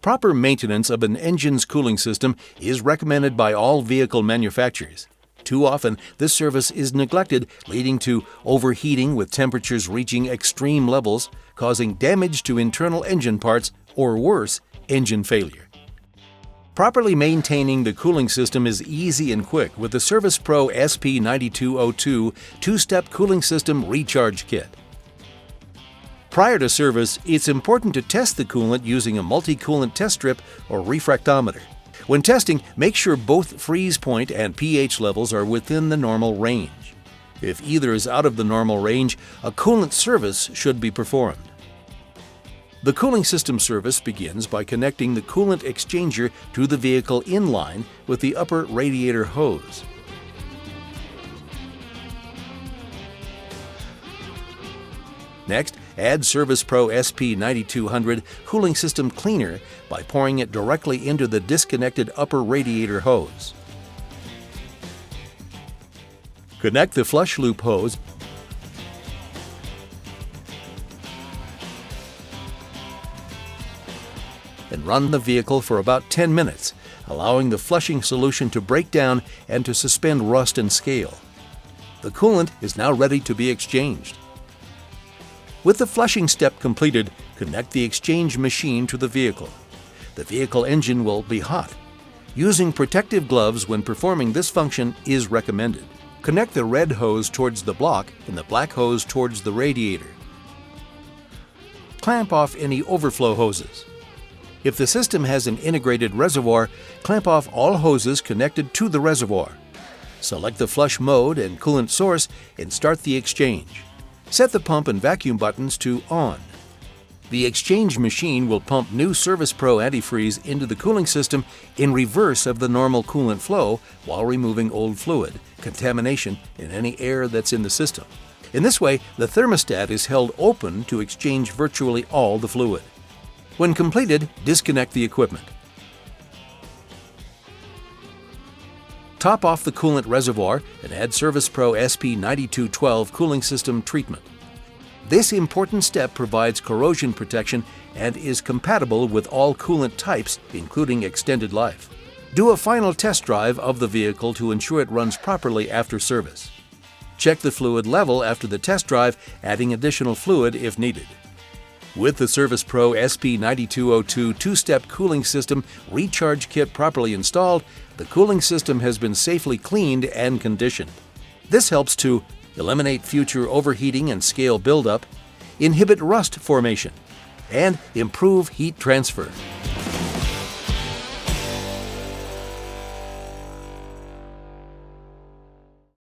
Proper maintenance of an engine's cooling system is recommended by all vehicle manufacturers. Too often, this service is neglected, leading to overheating with temperatures reaching extreme levels, causing damage to internal engine parts, or worse, engine failure. Properly maintaining the cooling system is easy and quick with the Service Pro SP9202 two-step cooling system recharge kit. Prior to service, it's important to test the coolant using a multi-coolant test strip or refractometer. When testing, make sure both freeze point and pH levels are within the normal range. If either is out of the normal range, a coolant service should be performed. The cooling system service begins by connecting the coolant exchanger to the vehicle inline with the upper radiator hose. Next, add Service Pro SP9200 cooling system cleaner by pouring it directly into the disconnected upper radiator hose. Connect the flush loop hose and run the vehicle for about 10 minutes, allowing the flushing solution to break down and to suspend rust and scale. The coolant is now ready to be exchanged. With the flushing step completed, connect the exchange machine to the vehicle. The vehicle engine will be hot. Using protective gloves when performing this function is recommended. Connect the red hose towards the block and the black hose towards the radiator. Clamp off any overflow hoses. If the system has an integrated reservoir, clamp off all hoses connected to the reservoir. Select the flush mode and coolant source and start the exchange. Set the pump and vacuum buttons to on. The exchange machine will pump new Service Pro antifreeze into the cooling system in reverse of the normal coolant flow while removing old fluid, contamination, and any air that's in the system. In this way, the thermostat is held open to exchange virtually all the fluid. When completed, disconnect the equipment. Top off the coolant reservoir and add Service Pro SP9212 cooling system treatment. This important step provides corrosion protection and is compatible with all coolant types, including extended life. Do a final test drive of the vehicle to ensure it runs properly after service. Check the fluid level after the test drive, adding additional fluid if needed. With the Service Pro SP9202 two-step cooling system recharge kit properly installed, the cooling system has been safely cleaned and conditioned. This helps to eliminate future overheating and scale buildup, inhibit rust formation, and improve heat transfer.